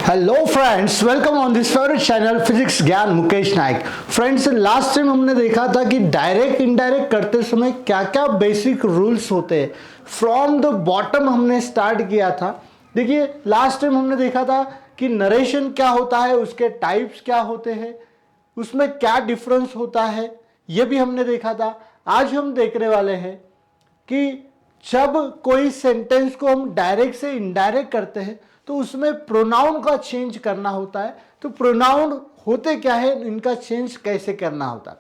Hello friends, welcome on this favourite channel physics ज्ञान मुकेश नायक। Friends, last time हमने देखा था कि डायरेक्ट इनडायरेक्ट करते समय क्या क्या बेसिक रूल्स होते हैं। फ्रॉम द बॉटम हमने स्टार्ट किया था। देखिए, लास्ट टाइम हमने देखा था कि नरेशन क्या होता है, उसके टाइप्स क्या होते हैं, उसमें क्या डिफरेंस होता है, ये भी हमने देखा था। आज हम देखने वाले हैं कि जब कोई सेंटेंस को हम डायरेक्ट से इनडायरेक्ट करते हैं तो उसमें प्रोनाउन का चेंज करना होता है। तो प्रोनाउन होते क्या है, इनका चेंज कैसे करना होता है।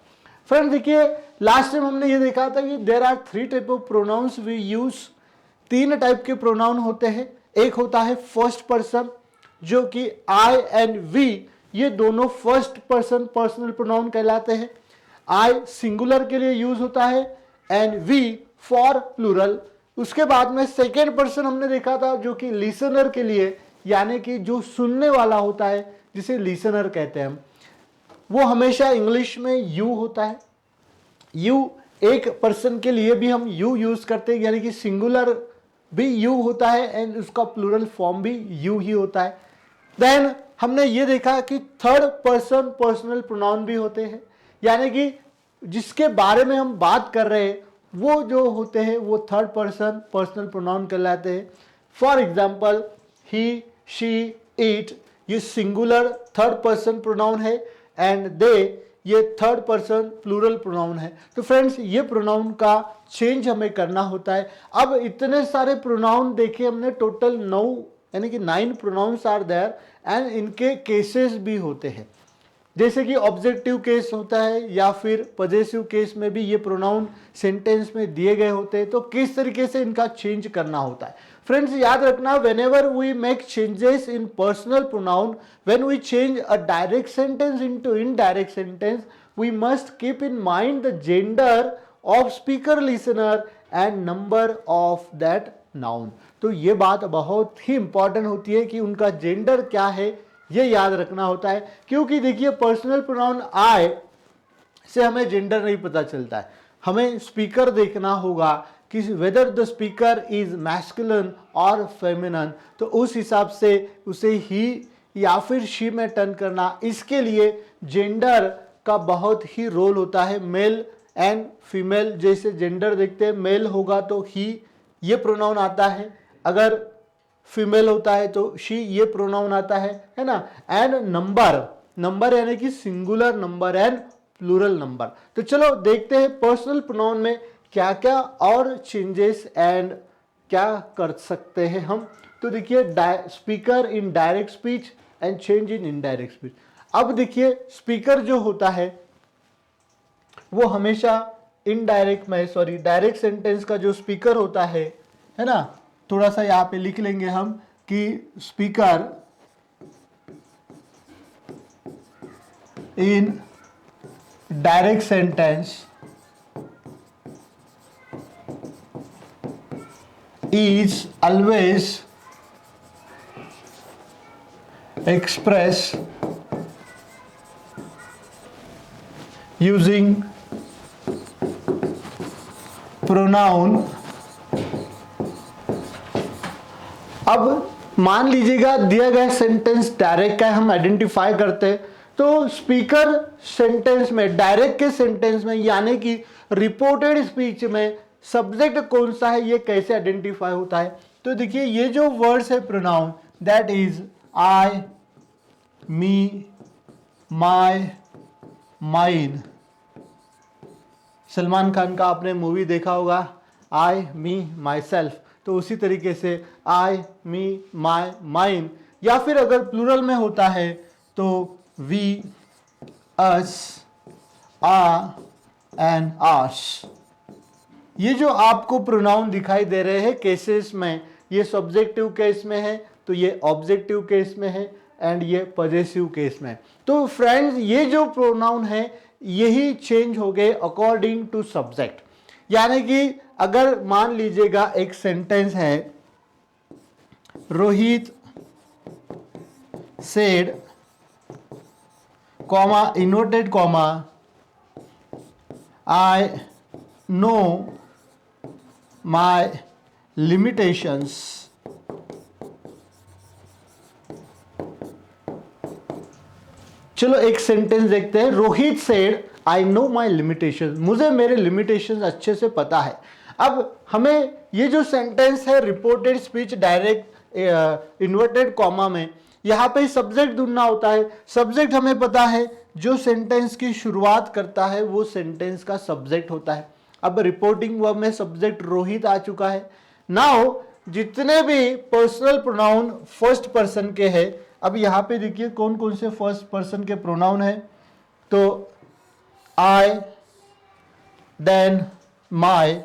फ्रेंड देखिए, लास्ट टाइम हमने ये देखा था कि there are 3 type of pronouns we use. 3 type के प्रोनाउन होते हैं। एक होता है फर्स्ट पर्सन, जो कि आई एंड वी, ये दोनों फर्स्ट पर्सन पर्सनल प्रोनाउन कहलाते हैं। आई सिंगुलर के लिए यूज होता है एंड वी फॉर प्लूरल। उसके बाद में सेकेंड पर्सन हमने देखा था, जो कि लिसनर के लिए, यानी कि जो सुनने वाला होता है, जिसे लिसनर कहते हैं हम, वो हमेशा इंग्लिश में यू होता है। यू एक पर्सन के लिए भी हम यू यूज करते हैं, यानी कि सिंगुलर भी यू होता है एंड उसका प्लूरल फॉर्म भी यू ही होता है। देन हमने ये देखा कि थर्ड पर्सन पर्सनल प्रोनाउन भी होते हैं, यानी कि जिसके बारे में हम बात कर रहे हैं वो जो होते हैं वो थर्ड पर्सन पर्सनल प्रोनाउन कहलाते हैं। For example, he, she, it, ये सिंगुलर थर्ड पर्सन प्रोनाउन है एंड दे, ये थर्ड पर्सन प्लूरल प्रोनाउन है। तो फ्रेंड्स, ये प्रोनाउन का चेंज हमें करना होता है। अब इतने सारे प्रोनाउन देखे हमने, टोटल 9 यानी कि 9 प्रोनाउंस आर देयर एंड इनके केसेस भी होते हैं। जैसे कि ऑब्जेक्टिव केस होता है या फिर पजेसिव केस में भी ये प्रोनाउन सेंटेंस में दिए गए होते हैं। तो किस तरीके से इनका चेंज करना होता है। फ्रेंड्स, याद रखना, whenever we make changes in personal pronoun, when we change a direct sentence into indirect sentence, we must keep in mind the gender of speaker, listener and number of that noun. तो ये बात बहुत ही important होती है कि उनका gender क्या है, ये याद रखना होता है। क्योंकि देखिए, पर्सनल प्रोनाउन आई से हमें जेंडर नहीं पता चलता है। हमें स्पीकर देखना होगा कि whether the speaker is masculine और फेमिनिन, तो उस हिसाब से उसे ही या फिर शी में टर्न करना। इसके लिए जेंडर का बहुत ही रोल होता है। मेल एंड फीमेल जैसे जेंडर देखते हैं, मेल होगा तो ही ये प्रोनाउन आता है, अगर फीमेल होता है तो शी ये प्रोनाउन आता है ना। एंड नंबर, नंबर यानी कि singular number and plural number. तो चलो देखते हैं पर्सनल प्रोनाउन में क्या क्या और चेंजेस एंड क्या कर सकते हैं हम। तो देखिए, speaker in direct speech and change in indirect speech. अब देखिए, स्पीकर जो होता है वो हमेशा इनडायरेक्ट में, सॉरी, डायरेक्ट सेंटेंस का जो स्पीकर होता है ना, थोड़ा सा यहाँ पे लिख लेंगे हम कि speaker in direct sentence is always express using pronoun। अब मान लीजिएगा दिया गया सेंटेंस डायरेक्ट का हम आइडेंटिफाई करते हैं, तो स्पीकर सेंटेंस में, डायरेक्ट के सेंटेंस में, यानी कि रिपोर्टेड स्पीच में सब्जेक्ट कौन सा है ये कैसे आइडेंटिफाई होता है। तो देखिए, ये जो वर्ड्स है pronoun, that is I, me, my, mine. Salman Khan का आपने मूवी देखा होगा, आई, मी, माई सेल्फ। तो उसी तरीके से आई, मी, माय, माइन, या फिर अगर प्लूरल में होता है तो वी, अस, आ एंड आस। ये जो आपको प्रोनाउन दिखाई दे रहे हैं केसेस में, ये सब्जेक्टिव केस में है, तो ये ऑब्जेक्टिव केस में है एंड ये पजेसिव केस में। तो फ्रेंड्स, ये जो प्रोनाउन है यही चेंज हो गए अकॉर्डिंग टू सब्जेक्ट। यानी कि अगर मान लीजिएगा एक सेंटेंस है, Rohit said, comma, inverted comma, I know my limitations चलो एक सेंटेंस देखते हैं। Rohit said I know my limitation, मुझे मेरे लिमिटेशन अच्छे से पता है। अब हमें ये जो सेंटेंस है reported speech direct inverted comma में, यहाँ पे सब्जेक्ट ढूंढना होता है। सब्जेक्ट हमें पता है, जो सेंटेंस की शुरुआत करता है वो सेंटेंस का सब्जेक्ट होता है। अब रिपोर्टिंग वर्ब में सब्जेक्ट रोहित आ चुका है। नाउ जितने भी पर्सनल प्रोनाउन फर्स्ट पर्सन के हैं, अब यहाँ पे देखिए कौन कौन से फर्स्ट पर्सन के प्रोनाउन है। तो आई, देन माई,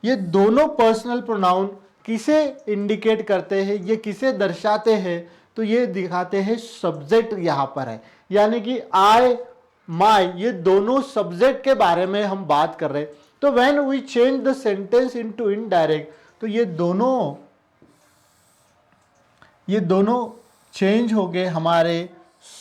ये दोनों पर्सनल प्रोनाउन किसे इंडिकेट करते हैं, ये किसे दर्शाते हैं, तो ये दिखाते हैं सब्जेक्ट यहाँ पर है। यानी कि आई माई ये दोनों सब्जेक्ट के बारे में हम बात कर रहे हैं। तो when we change the sentence into indirect, तो ये दोनों चेंज हो गए हमारे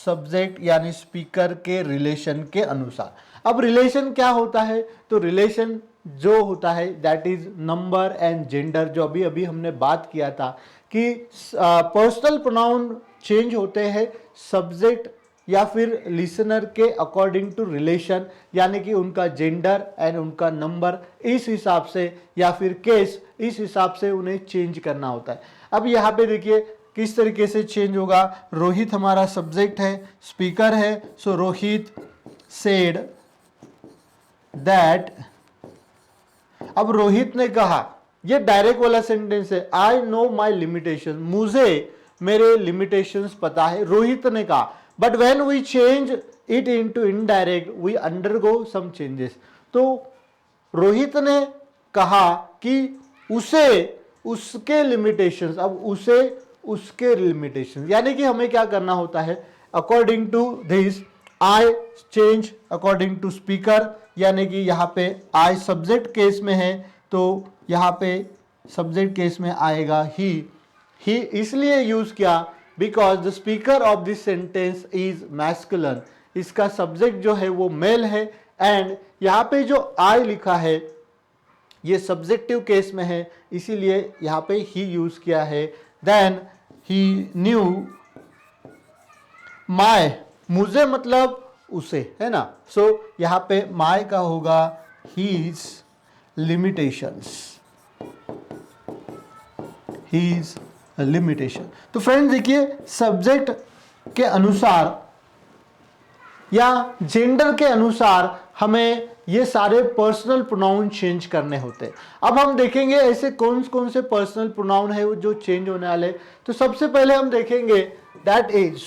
सब्जेक्ट यानी स्पीकर के रिलेशन के अनुसार। अब रिलेशन क्या होता है, तो रिलेशन जो होता है that is number and gender, जो अभी अभी हमने बात किया था कि पर्सनल प्रोनाउन चेंज होते हैं सब्जेक्ट या फिर लिसनर के अकॉर्डिंग टू रिलेशन, यानी कि उनका जेंडर एंड उनका नंबर इस हिसाब से या फिर केस इस हिसाब से उन्हें चेंज करना होता है। अब यहाँ पे देखिए किस तरीके से चेंज होगा। रोहित हमारा सब्जेक्ट है, स्पीकर है, सो रोहित सेड दैट, अब रोहित ने कहा, ये डायरेक्ट वाला सेंटेंस है, आई नो माई लिमिटेशन, मुझे मेरे लिमिटेशंस पता है, रोहित ने कहा। But when we change it into indirect we undergo some changes. तो रोहित ने कहा कि उसे उसके लिमिटेशंस, अब उसे उसके लिमिटेशंस, यानी कि हमें क्या करना होता है, according to this I change according to speaker, यानी कि यहाँ पे आई सब्जेक्ट केस में है तो यहाँ पे सब्जेक्ट केस में आएगा ही इसलिए यूज किया because the speaker of this sentence is masculine, इसका सब्जेक्ट जो है वो मेल है। एंड यहाँ पे जो आई लिखा है ये सब्जेक्टिव केस में है, इसीलिए यहाँ पे ही यूज किया है। देन ही न्यू माई, मुझे मतलब उसे, है ना। सो यहाँ पे माई का होगा हीज लिमिटेशंस, हीज लिमिटेशन। तो फ्रेंड्स देखिए सब्जेक्ट के अनुसार या जेंडर के अनुसार हमें ये सारे पर्सनल प्रोनाउन चेंज करने होते हैं। अब हम देखेंगे ऐसे कौन कौन से पर्सनल प्रोनाउन है जो चेंज होने वाले। तो सबसे पहले हम देखेंगे दैट इज,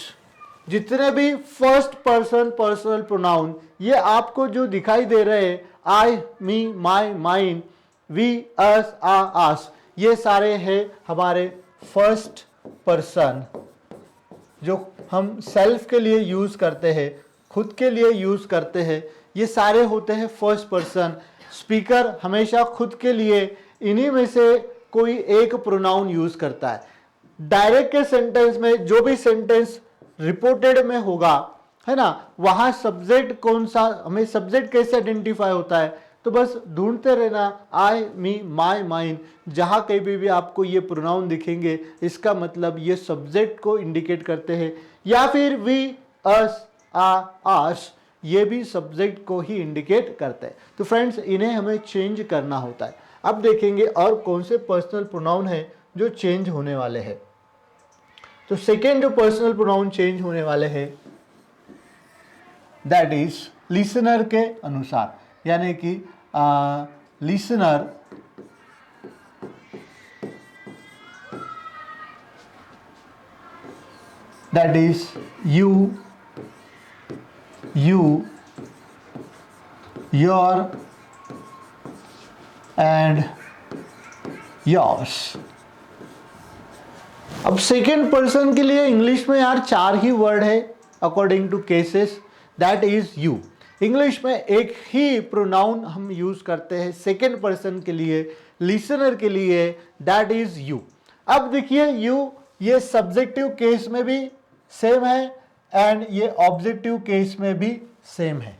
जितने भी फर्स्ट पर्सन पर्सनल प्रोनाउन ये आपको जो दिखाई दे रहे हैं, आई, मी, माई, माइन, वी, अस, आस, ये सारे हैं हमारे फर्स्ट पर्सन, जो हम सेल्फ के लिए यूज करते हैं, खुद के लिए यूज करते हैं, ये सारे होते हैं फर्स्ट पर्सन। स्पीकर हमेशा खुद के लिए इन्हीं में से कोई एक प्रोनाउन यूज करता है। डायरेक्ट के सेंटेंस में जो भी सेंटेंस रिपोर्टेड में होगा, है ना, वहां सब्जेक्ट कौन सा, हमें सब्जेक्ट कैसे आइडेंटिफाई होता है, तो बस ढूंढते रहना आई, मी, माई, माइन, जहां कहीं भी आपको ये प्रोनाउन दिखेंगे इसका मतलब ये सब्जेक्ट को इंडिकेट करते हैं, या फिर वी, अस, आस, ये भी सब्जेक्ट को ही इंडिकेट करते हैं। तो फ्रेंड्स इन्हें हमें चेंज करना होता है। अब देखेंगे और कौन से पर्सनल प्रोनाउन है जो चेंज होने वाले हैं। तो सेकेंड जो पर्सनल प्रोनाउन चेंज होने वाले हैं दैट इज लिसनर के अनुसार, यानी कि listener that is you, your and yours. अब सेकेंड पर्सन के लिए इंग्लिश में यार 4 ही वर्ड है according to cases, that is you. English में एक ही प्रोनाउन हम यूज करते हैं सेकेंड पर्सन के लिए, लिसनर के लिए, दैट इज यू। अब देखिए यू ये सब्जेक्टिव केस में भी सेम है एंड ये ऑब्जेक्टिव केस में भी सेम है,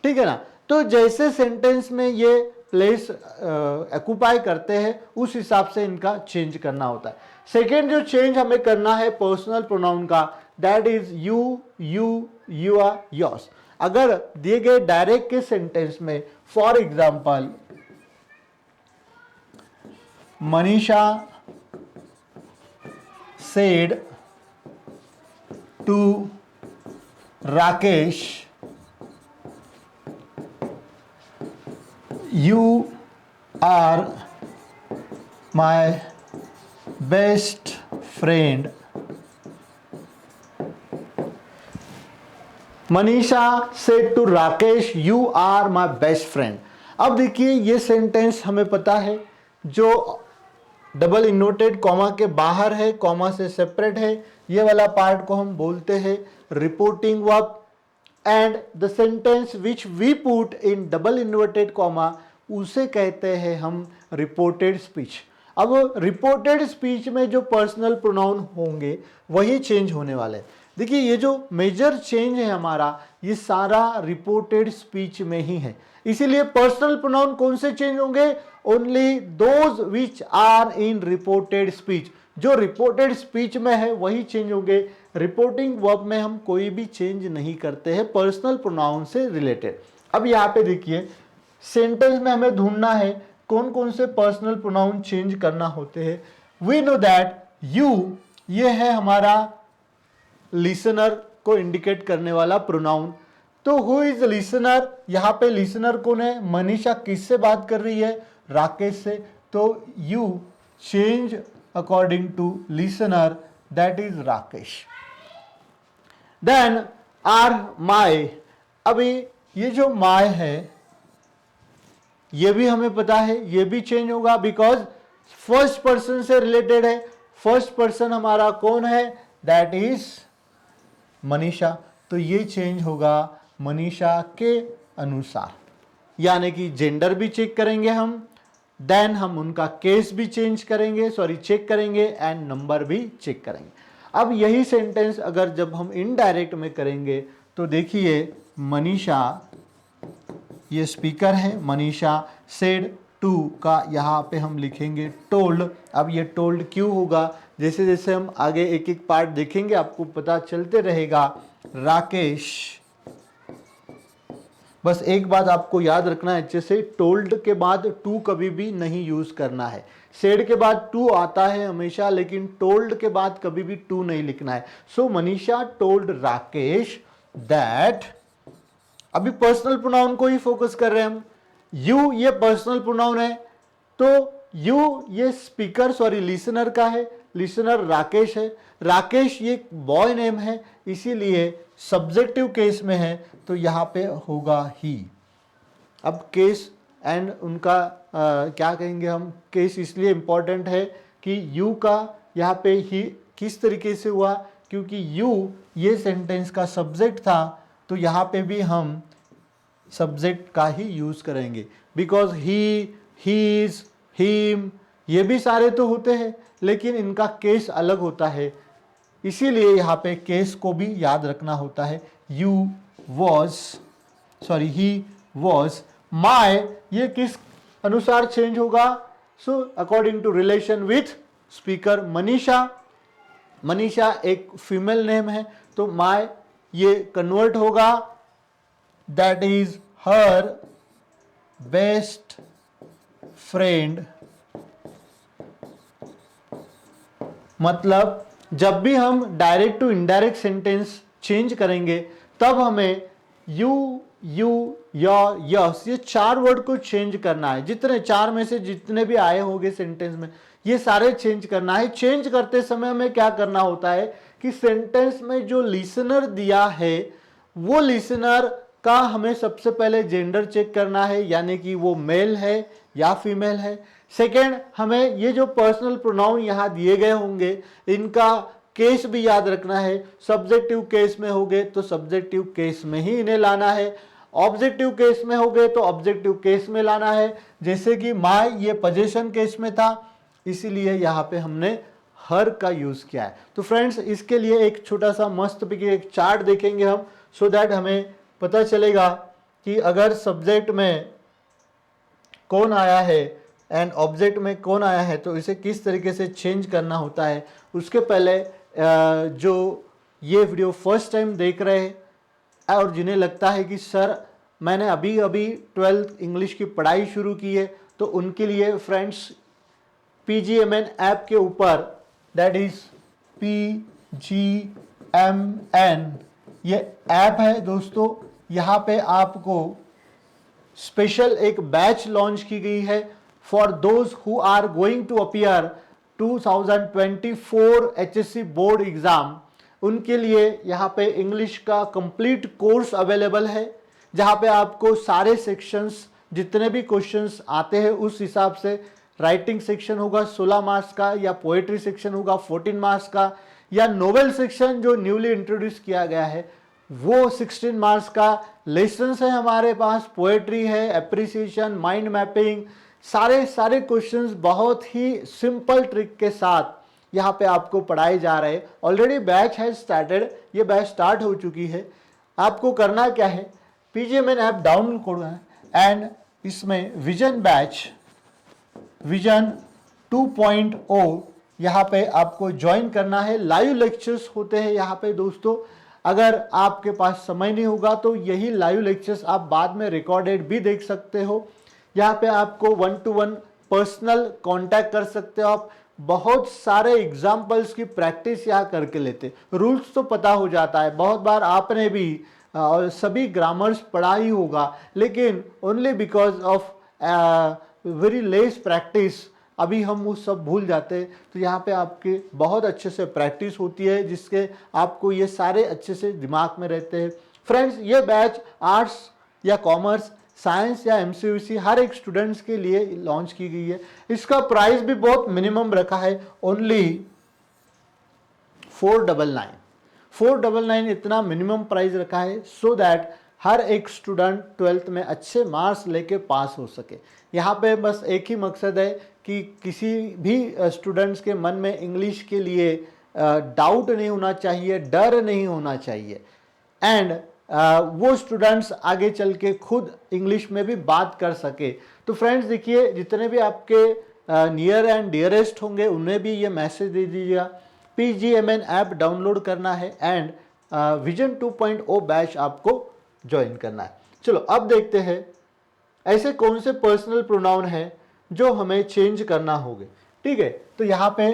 ठीक है ना। तो जैसे सेंटेंस में ये प्लेस ऑक्यूपाई करते हैं उस हिसाब से इनका चेंज करना होता है। सेकेंड जो चेंज हमें करना है पर्सनल प्रोनाउन का that is you are yours. अगर दिए गए डायरेक्ट के सेंटेंस में for example Manisha said to Rakesh you are my best friend, Manisha said to Rakesh you are my best friend. अब देखिए ये सेंटेंस हमें पता है, जो डबल इन्वर्टेड कॉमा के बाहर है, कॉमा से सेपरेट है, ये वाला पार्ट को हम बोलते हैं reporting verb, and the sentence which we put in double inverted comma उसे कहते हैं हम रिपोर्टेड स्पीच। अब रिपोर्टेड स्पीच में जो पर्सनल प्रोनाउन होंगे वही चेंज होने वाले। देखिए ये जो मेजर चेंज है हमारा, ये सारा रिपोर्टेड स्पीच में ही है। इसीलिए पर्सनल प्रोनाउन कौन से चेंज होंगे? Only those which are in reported speech. जो रिपोर्टेड स्पीच में है वही चेंज होंगे। रिपोर्टिंग वर्ब में हम कोई भी चेंज नहीं करते हैं पर्सनल प्रोनाउन से रिलेटेड। अब यहाँ पे देखिए सेंटेंस में हमें ढूंढना है कौन कौन से पर्सनल प्रोनाउन चेंज करना होते हैं। वी नो दैट यू, ये है हमारा लिसनर को इंडिकेट करने वाला प्रोनाउन। तो हु इज लिसनर? यहाँ पे लिसनर कौन है? मनीषा किससे बात कर रही है? राकेश से। तो you change according to listener, that is Rakesh. Then are my, अभी ये जो माई है ये भी हमें पता है ये भी चेंज होगा बिकॉज फर्स्ट पर्सन से रिलेटेड है। फर्स्ट पर्सन हमारा कौन है? That is Manisha. तो ये चेंज होगा मनीषा के अनुसार, यानी कि जेंडर भी चेक करेंगे हम, देन हम उनका केस भी चेंज करेंगे, चेक करेंगे, एंड नंबर भी चेक करेंगे। अब यही सेंटेंस अगर जब हम इनडायरेक्ट में करेंगे तो देखिए मनीषा, ये स्पीकर है, मनीषा सेड टू का यहाँ पे हम लिखेंगे टोल्ड। अब ये टोल्ड क्यों होगा? जैसे जैसे हम आगे एक एक पार्ट देखेंगे आपको पता चलते रहेगा। राकेश, बस एक बात आपको याद रखना है अच्छे से, टोल्ड के बाद टू कभी भी नहीं यूज करना है। सेड के बाद टू आता है हमेशा, लेकिन टोल्ड के बाद कभी भी टू नहीं लिखना है। सो मनीषा टोल्ड राकेश दैट, अभी पर्सनल प्रोनाउन को ही फोकस कर रहे हैं हम। यू ये पर्सनल प्रोनाउन है, तो यू ये स्पीकर लिसनर का है, लिसनर राकेश है। राकेश ये बॉय नेम है, इसीलिए सब्जेक्टिव केस में है, तो यहाँ पे होगा ही। अब केस एंड उनका क्या कहेंगे हम, केस इसलिए इंपॉर्टेंट है कि यू का यहाँ पे ही किस तरीके से हुआ, क्योंकि यू ये सेंटेंस का सब्जेक्ट था, तो यहाँ पे भी हम सब्जेक्ट का ही यूज करेंगे। बिकॉज ही, हीज, हिम ये भी सारे तो होते हैं, लेकिन इनका केस अलग होता है, इसीलिए यहाँ पे केस को भी याद रखना होता है। You was, he was. My ये किस अनुसार चेंज होगा? So according to relation with speaker Manisha. Manisha एक फीमेल नेम है, तो माई ये कन्वर्ट होगा that is her best friend. मतलब जब भी हम direct to indirect sentence change करेंगे तब हमें यू, योर, यस ये चार वर्ड को चेंज करना है। जितने चार में से जितने भी आए होंगे सेंटेंस में, ये सारे चेंज करना है। चेंज करते समय हमें क्या करना होता है कि सेंटेंस में जो लिसनर दिया है वो लिसनर का हमें सबसे पहले जेंडर चेक करना है, यानी कि वो मेल है या फीमेल है। सेकेंड, हमें ये जो पर्सनल प्रोनाउन यहाँ दिए गए होंगे इनका केस भी याद रखना है। सब्जेक्टिव केस में होंगे तो सब्जेक्टिव केस में ही इन्हें लाना है, ऑब्जेक्टिव केस में होंगे तो ऑब्जेक्टिव केस में लाना है। जैसे कि माय ये पोजीशन केस में था, इसीलिए यहाँ पे हमने हर का यूज किया है। तो फ्रेंड्स इसके लिए एक छोटा सा मस्त पिक एक चार्ट देखेंगे हम, सो दैट हमें पता चलेगा कि अगर सब्जेक्ट में कौन आया है एंड ऑब्जेक्ट में कौन आया है तो इसे किस तरीके से चेंज करना होता है। उसके पहले जो ये वीडियो फर्स्ट टाइम देख रहे हैं और जिन्हें लगता है कि सर मैंने अभी अभी 12th इंग्लिश की पढ़ाई शुरू की है, तो उनके लिए फ्रेंड्स PGMN ऐप के ऊपर, दैट इज PGMN ये ऐप है दोस्तों। यहाँ पे आपको स्पेशल एक बैच लॉन्च की गई है for those who are going to appear 2024 HSC board exam. उनके लिए यहाँ पे इंग्लिश का कंप्लीट कोर्स अवेलेबल है, जहाँ पे आपको सारे सेक्शंस जितने भी क्वेश्चंस आते हैं उस हिसाब से, राइटिंग सेक्शन होगा 16 मार्क्स का, या पोएट्री सेक्शन होगा 14 मार्क्स का, या नोवेल सेक्शन जो न्यूली इंट्रोड्यूस किया गया है वो 16 मार्क्स का। लेसन्स है हमारे पास, पोएट्री है, एप्रिसिएशन, माइंड मैपिंग, सारे क्वेश्चंस बहुत ही सिंपल ट्रिक के साथ यहाँ पे आपको पढ़ाए जा रहे हैं। ऑलरेडी बैच है स्टार्टेड, ये बैच स्टार्ट हो चुकी है। आपको करना क्या है, PGMN ऐप डाउनलोड करना है एंड इसमें विजन बैच, विजन 2.0 यहाँ पे आपको ज्वाइन करना है। लाइव लेक्चर्स होते हैं यहाँ पे दोस्तों। अगर आपके पास समय नहीं होगा तो यही लाइव लेक्चर्स आप बाद में रिकॉर्डेड भी देख सकते हो। यहाँ पे आपको 1-to-1 पर्सनल कांटेक्ट कर सकते हो आप। बहुत सारे एग्जाम्पल्स की प्रैक्टिस यहाँ करके लेते, रूल्स तो पता हो जाता है। बहुत बार आपने भी सभी ग्रामर्स पढ़ा ही होगा, लेकिन only because of very less practice अभी हम वो सब भूल जाते हैं। तो यहाँ पे आपके बहुत अच्छे से प्रैक्टिस होती है, जिसके आपको ये सारे अच्छे से दिमाग में रहते हैं। फ्रेंड्स, ये बैच आर्ट्स या कॉमर्स, साइंस या MCVC हर एक स्टूडेंट्स के लिए लॉन्च की गई है। इसका प्राइस भी बहुत मिनिमम रखा है, ओनली 499 इतना मिनिमम प्राइस रखा है, सो दैट हर एक स्टूडेंट 12th में अच्छे मार्क्स लेके पास हो सके। यहाँ पे बस एक ही मकसद है कि किसी भी स्टूडेंट्स के मन में इंग्लिश के लिए डाउट नहीं होना चाहिए, डर नहीं होना चाहिए, एंड वो स्टूडेंट्स आगे चल के खुद इंग्लिश में भी बात कर सके। तो फ्रेंड्स देखिए, जितने भी आपके नियर एंड डियरेस्ट होंगे उन्हें भी ये मैसेज दे दीजिएगा, PGMN ऐप डाउनलोड करना है एंड विजन 2.0 बैच आपको ज्वाइन करना है। चलो अब देखते हैं ऐसे कौन से पर्सनल प्रोनाउन है जो हमें चेंज करना होगा। ठीक है, तो यहाँ पे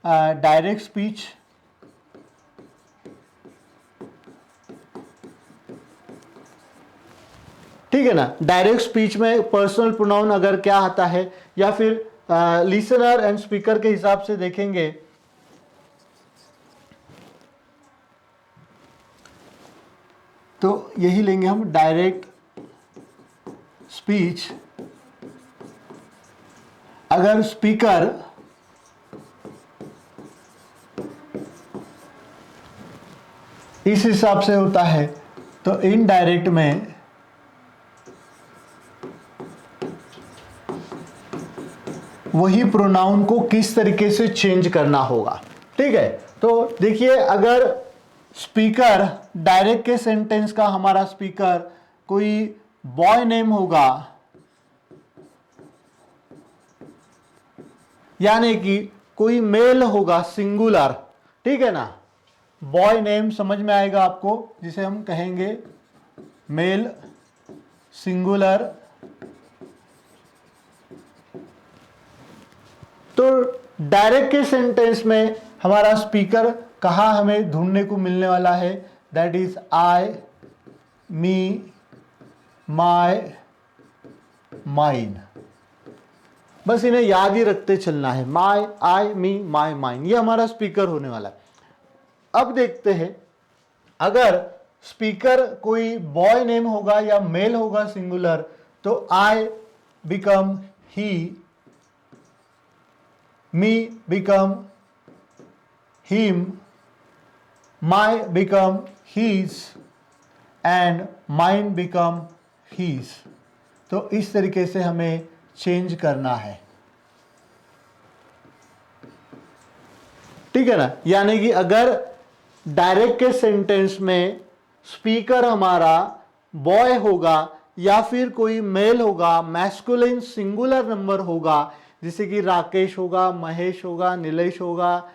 डायरेक्ट स्पीच, ठीक है ना। डायरेक्ट स्पीच में पर्सनल प्रोनाउन अगर क्या आता है, या फिर लिसनर एंड स्पीकर के हिसाब से देखेंगे तो यही लेंगे हम, डायरेक्ट स्पीच। अगर स्पीकर इस हिसाब से होता है तो इनडायरेक्ट में वही प्रोनाउन को किस तरीके से चेंज करना होगा। ठीक है, तो देखिए, अगर स्पीकर डायरेक्ट के सेंटेंस का हमारा स्पीकर कोई बॉय नेम होगा, यानी कि कोई मेल होगा सिंगुलर, ठीक है ना। बॉय नेम समझ में आएगा आपको, जिसे हम कहेंगे मेल सिंगुलर। तो डायरेक्ट के सेंटेंस में हमारा स्पीकर कहाँ हमें ढूंढने को मिलने वाला है, that is I, me, my, mine. बस इन्हें याद ही रखते चलना है, my, I, me, my, mine, ये हमारा स्पीकर होने वाला है। अब देखते हैं, अगर स्पीकर कोई बॉय नेम होगा या मेल होगा सिंगुलर, तो I become he, me become him, my become his and mine become his। तो इस तरीके से हमें चेंज करना है, ठीक है ना। यानी कि अगर डायरेक्ट के सेंटेंस में स्पीकर हमारा बॉय होगा या फिर कोई मेल होगा, मैस्कुलिन सिंगुलर नंबर होगा, जैसे कि राकेश होगा, महेश होगा, नीलेश होगा,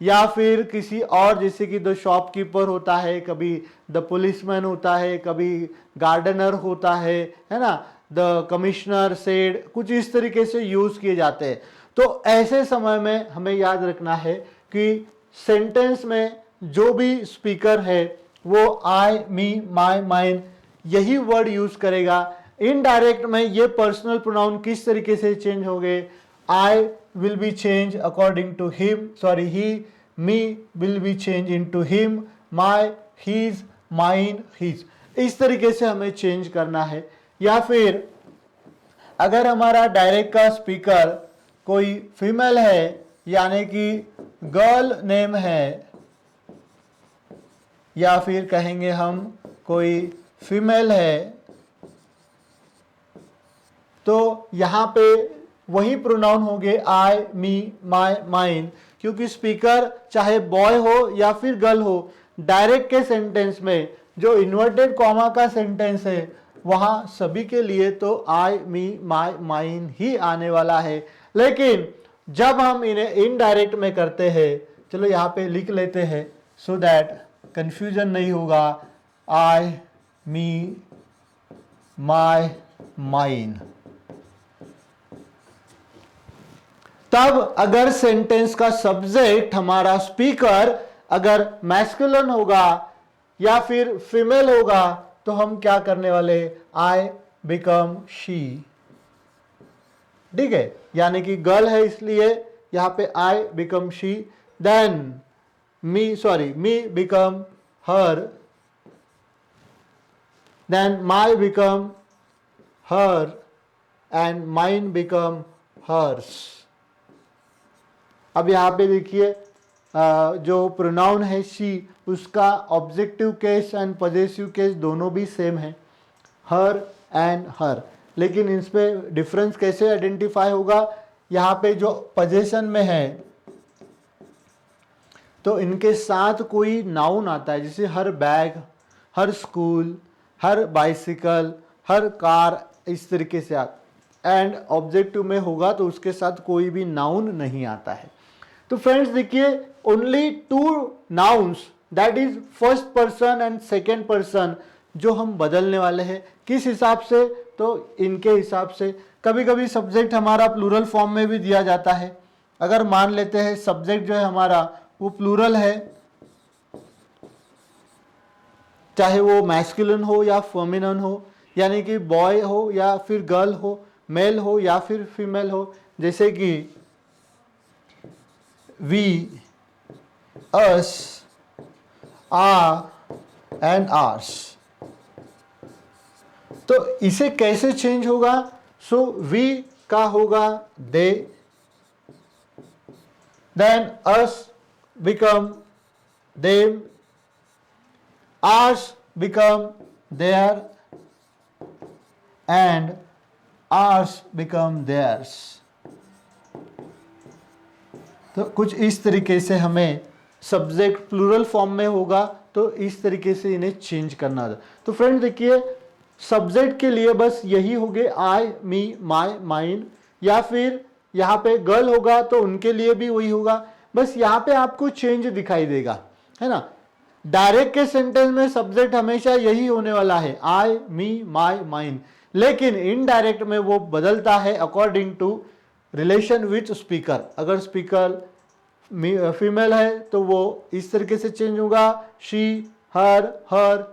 या फिर किसी और, जैसे कि द शॉपकीपर होता है, कभी द पुलिसमैन होता है, कभी गार्डनर होता है ना, द कमिश्नर सेड, कुछ इस तरीके से यूज किए जाते हैं। तो ऐसे समय में हमें याद रखना है कि सेंटेंस में जो भी स्पीकर है वो आई, मी, माई, माइन यही वर्ड यूज करेगा। इनडायरेक्ट में ये पर्सनल प्रोनाउन किस तरीके से चेंज हो गए, I will be change according to him, sorry he, me will be change into him, my, his, mine, his, इस तरीके से हमें चेंज करना है। या फिर अगर हमारा डायरेक्ट का स्पीकर कोई फीमेल है, यानी कि गर्ल नेम है, या फिर कहेंगे हम कोई फीमेल है, तो यहां पे वही प्रोनाउन होंगे आई, मी, माई, माइन, क्योंकि स्पीकर चाहे बॉय हो या फिर गर्ल हो, डायरेक्ट के सेंटेंस में जो इन्वर्टेड कॉमा का सेंटेंस है वहां सभी के लिए तो आई, मी, माई, माइन ही आने वाला है। लेकिन जब हम इन्हें इनडायरेक्ट में करते हैं, चलो यहाँ पे लिख लेते हैं सो दैट कंफ्यूजन नहीं होगा, आई, मी, माई, माइन। तब अगर सेंटेंस का सब्जेक्ट हमारा स्पीकर अगर मैस्कुलिन होगा या फिर फीमेल होगा तो हम क्या करने वाले, आई बिकम शी, ठीक है, यानी कि गर्ल है इसलिए यहां पे I become she, then me become her, then my become her and mine become hers. अब यहाँ पे देखिए जो प्रोनाउन है शी, उसका objective case and possessive case दोनों भी सेम है, हर एंड हर। लेकिन इसमें डिफरेंस कैसे आइडेंटिफाई होगा, यहाँ पे जो पोजेशन में है तो इनके साथ कोई नाउन आता है, जैसे हर बैग, हर स्कूल, हर बाइसिकल, हर कार, इस तरीके से एंड ऑब्जेक्टिव में होगा तो उसके साथ कोई भी नाउन नहीं आता है। तो फ्रेंड्स देखिए, only two nouns, that is first person and second person, जो हम बदलने वाले हैं। किस हिसाब से, तो इनके हिसाब से। कभी कभी सब्जेक्ट हमारा प्लूरल फॉर्म में भी दिया जाता है। अगर मान लेते हैं सब्जेक्ट जो है हमारा वो प्लूरल है, चाहे वो मैस्कुलिन हो या फेमिनिन हो, यानी कि बॉय हो या फिर गर्ल हो, मेल हो या फिर फीमेल हो, जैसे कि we, us, our and ours. तो इसे कैसे चेंज होगा, सो वी का होगा they, then us become them, ours become their and ours become theirs. तो कुछ इस तरीके से हमें सब्जेक्ट प्लूरल फॉर्म में होगा तो इस तरीके से इन्हें चेंज करना था। तो फ्रेंड देखिए, सब्जेक्ट के लिए बस यही हो गए आई, मी, माई, माइन, या फिर यहाँ पे गर्ल होगा तो उनके लिए भी वही होगा, बस यहाँ पे आपको चेंज दिखाई देगा, है ना। डायरेक्ट के सेंटेंस में सब्जेक्ट हमेशा यही होने वाला है, आई, मी, माई, माइन, लेकिन इनडायरेक्ट में वो बदलता है according to relation with speaker. अगर स्पीकर फीमेल है तो वो इस तरीके से चेंज होगा, शी, हर,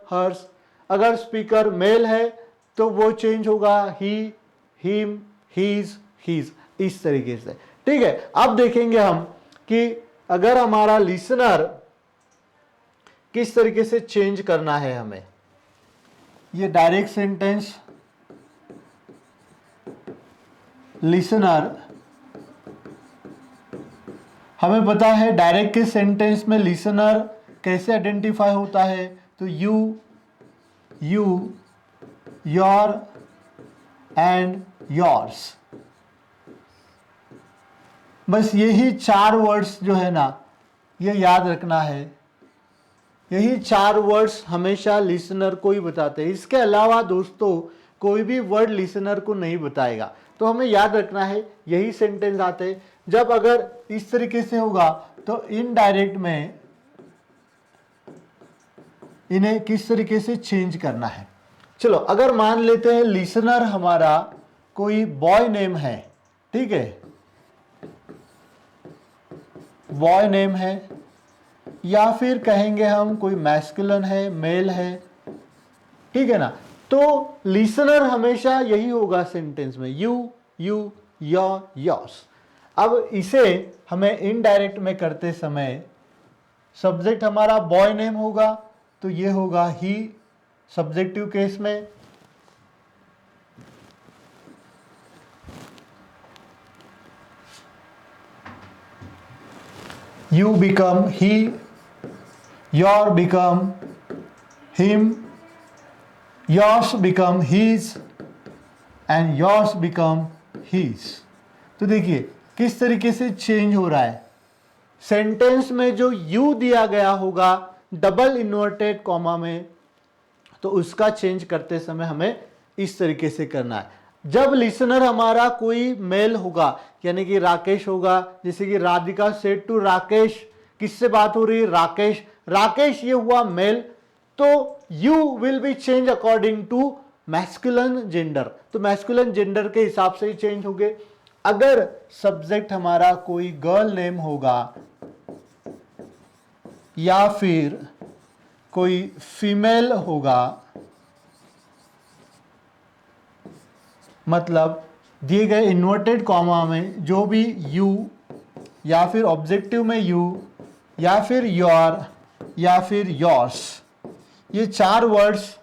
हर्स। अगर स्पीकर मेल है तो वो चेंज होगा, ही, हिम, हीज, हीज, इस तरीके से, ठीक है। अब देखेंगे हम कि अगर हमारा लिसनर किस तरीके से चेंज करना है हमें। ये डायरेक्ट सेंटेंस, लिसनर, हमें पता है डायरेक्ट के सेंटेंस में लिसनर कैसे आइडेंटिफाई होता है, तो यू, योर एंड योर्स। बस यही चार वर्ड्स जो है ना, ये याद रखना है। यही चार वर्ड्स हमेशा लिसनर को ही बताते हैं। इसके अलावा दोस्तों कोई भी वर्ड लिसनर को नहीं बताएगा। तो हमें याद रखना है यही सेंटेंस आते हैं। जब अगर इस तरीके से होगा तो इनडायरेक्ट में इन्हें किस तरीके से चेंज करना है। चलो अगर मान लेते हैं लिसनर हमारा कोई बॉय नेम है, ठीक है, बॉय नेम है, या फिर कहेंगे हम कोई मैस्कुलिन है, मेल है, ठीक है ना। तो लिसनर हमेशा यही होगा सेंटेंस में, यू, योर, योर्स। अब इसे हमें इनडायरेक्ट में करते समय सब्जेक्ट हमारा बॉय नेम होगा, तो ये होगा ही सब्जेक्टिव केस में, you become he, your become him, yours become his and yours become his। तो देखिए किस तरीके से चेंज हो रहा है। सेंटेंस में जो you दिया गया होगा डबल इन्वर्टेड कॉमा में, तो उसका चेंज करते समय हमें इस तरीके से करना है। जब लिसनर हमारा कोई मेल होगा, यानी कि राकेश होगा, जैसे कि राधिका सेड टू राकेश, किससे बात हो रही है, राकेश, राकेश ये हुआ मेल, तो you will be change according to masculine gender, तो मैस्कुलिन जेंडर के हिसाब से ही चेंज हो गए। अगर सब्जेक्ट हमारा कोई गर्ल नेम होगा या फिर कोई फीमेल होगा, मतलब दिए गए इन्वर्टेड कॉमा में जो भी यू या फिर ऑब्जेक्टिव में यू या फिर योर या फिर योर्स, ये चार वर्ड्स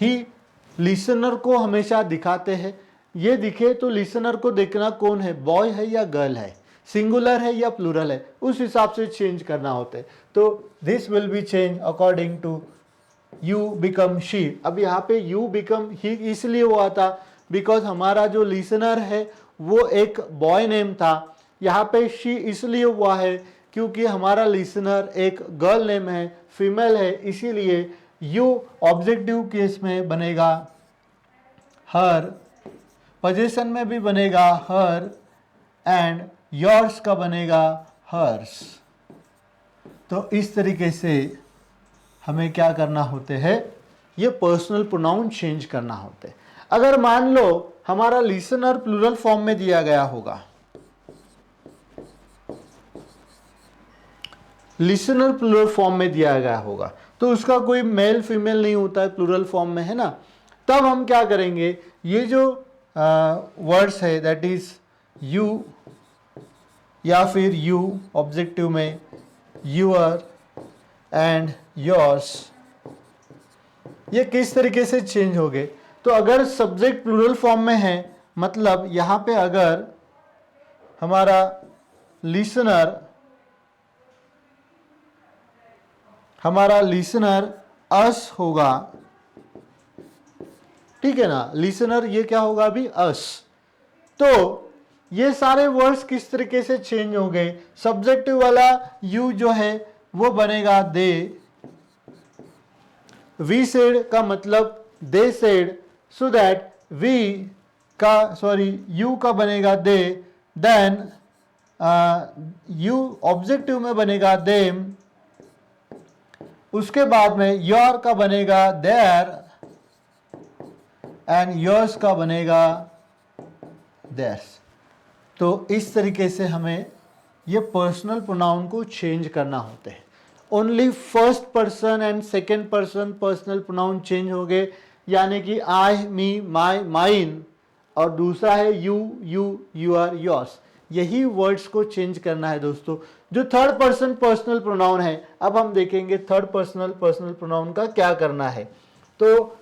ही लिसनर को हमेशा दिखाते हैं। ये दिखे तो लिसनर को देखना कौन है, बॉय है या गर्ल है, सिंगुलर है या प्लूरल है, उस हिसाब से चेंज करना होता है। तो this will be change according to you become she. अब यहाँ पे यू बिकम ही इसलिए हुआ था बिकॉज हमारा जो लिसनर है वो एक बॉय नेम था। यहाँ पे शी इसलिए हुआ है क्योंकि हमारा लिसनर एक गर्ल नेम है, फीमेल है, इसीलिए यू ऑब्जेक्टिव केस में बनेगा हर, पोजीशन में भी बनेगा हर, एंड योर्स का बनेगा हर्स। तो इस तरीके से हमें क्या करना होते हैं, ये पर्सनल प्रोनाउन चेंज करना होते हैं। अगर मान लो हमारा लिसनर प्लूरल फॉर्म में दिया गया होगा, लिसनर प्लूरल फॉर्म में दिया गया होगा, तो उसका कोई मेल फीमेल नहीं होता है, प्लूरल फॉर्म में है ना। तब हम क्या करेंगे, ये जो वर्ड्स है दैट इज यू या फिर यू ऑब्जेक्टिव में, यूअर एंड योर्स, ये किस तरीके से चेंज हो गए। तो अगर सब्जेक्ट प्लूरल फॉर्म में है, मतलब यहाँ पे अगर हमारा लिसनर अस होगा, ठीक है ना, लिसनर ये क्या होगा अभी, अस। तो ये सारे वर्ड्स किस तरीके से चेंज हो गए। सब्जेक्टिव वाला यू जो है वो बनेगा दे, वी सेड का मतलब they said, so that you का बनेगा दे, देन यू ऑब्जेक्टिव में बनेगा देम, उसके बाद में योर का बनेगा देयर एंड योर्स का बनेगा देयर्स। तो इस तरीके से हमें ये पर्सनल प्रोनाउन को चेंज करना होते हैं। Only first person and second person personal pronoun change हो गए, यानी कि आई, मी, माई, माइन, और दूसरा है यू, यूअर, योर्स। यही वर्ड्स को चेंज करना है दोस्तों। जो थर्ड पर्सन पर्सनल प्रोनाउन है, अब हम देखेंगे थर्ड पर्सनल पर्सनल प्रोनाउन का क्या करना है। तो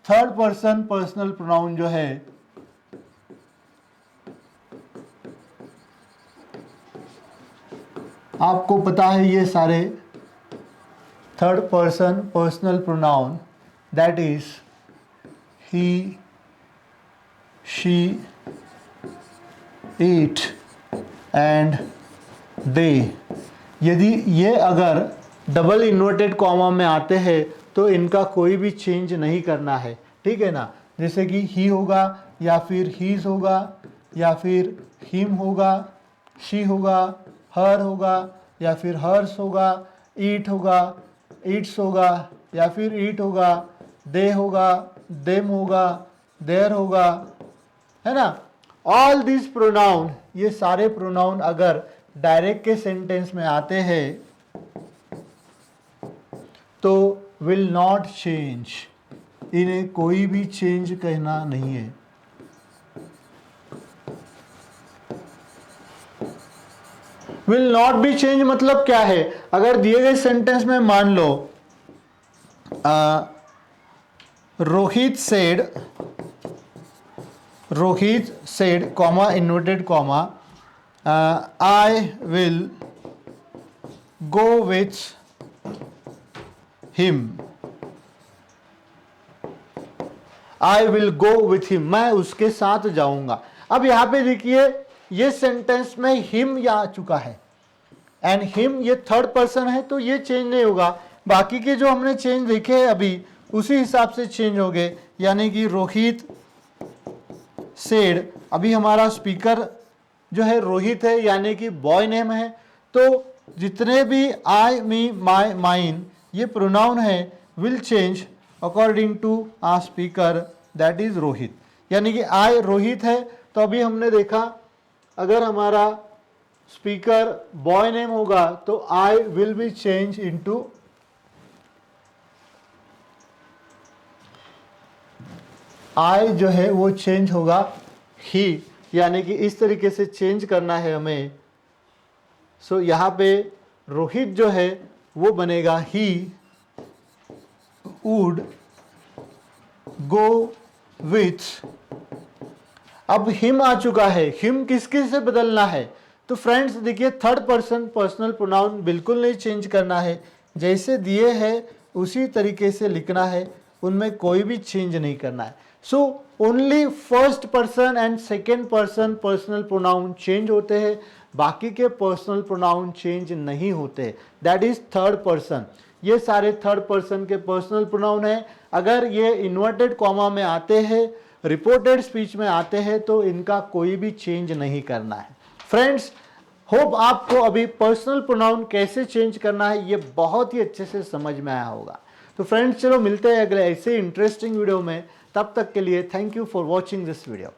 थर्ड पर्सन पर्सनल प्रोनाउन जो है, आपको पता है ये सारे third person personal pronoun that is he, she, it and they. यदि ये अगर डबल इन्वर्टेड कॉमा में आते हैं तो इनका कोई भी चेंज नहीं करना है, ठीक है ना। जैसे कि ही होगा या फिर हीज होगा या फिर हिम होगा, शी होगा, हर होगा, या फिर हर्स होगा, ईट होगा, ईट्स होगा, या फिर ईट होगा, दे होगा, देम होगा, देयर होगा, है ना। ऑल दिस प्रोनाउन, ये सारे प्रोनाउन अगर डायरेक्ट के सेंटेंस में आते हैं तो विल नॉट चेंज, इन्हें कोई भी चेंज कहना नहीं है। विल नॉट बी चेंज मतलब क्या है? अगर दिए गए सेंटेंस में मान लो Rohit said comma inverted comma I will go with him, I will go with him, मैं उसके साथ जाऊंगा। अब यहां पे देखिए ये सेंटेंस में हिम आ चुका है एंड हिम ये थर्ड पर्सन है, तो ये चेंज नहीं होगा। बाकी के जो हमने चेंज देखे हैं अभी उसी हिसाब से चेंज हो गए, यानी कि रोहित सेड, अभी हमारा स्पीकर जो है रोहित है यानी कि बॉय नेम है, तो जितने भी आई, मी, माई, माइन ये प्रोनाउन है will change according to a speaker that is Rohit, यानी कि आई रोहित है। तो अभी हमने देखा अगर हमारा स्पीकर बॉय नेम होगा तो आई will be change into I, जो है वो चेंज होगा ही, यानी कि इस तरीके से चेंज करना है हमें। सो यहाँ पे रोहित जो है वो बनेगा ही वुड गो विथ, अब हिम आ चुका है, हिम किसके से बदलना है? तो फ्रेंड्स देखिए थर्ड पर्सन पर्सनल प्रोनाउन बिल्कुल नहीं चेंज करना है, जैसे दिए हैं उसी तरीके से लिखना है, उनमें कोई भी चेंज नहीं करना है। So only first person and second person personal pronoun change होते हैं, बाकी के पर्सनल प्रोनाउन चेंज नहीं होते, दैट इज थर्ड पर्सन। ये सारे थर्ड पर्सन के पर्सनल प्रोनाउन है। अगर ये इन्वर्टेड कॉमा में आते हैं, रिपोर्टेड स्पीच में आते हैं, तो इनका कोई भी चेंज नहीं करना है। फ्रेंड्स होप आपको अभी पर्सनल प्रोनाउन कैसे चेंज करना है ये बहुत ही अच्छे से समझ में आया होगा। तो फ्रेंड्स चलो मिलते हैं अगले ऐसे इंटरेस्टिंग वीडियो में, तब तक के लिए thank you for watching this video.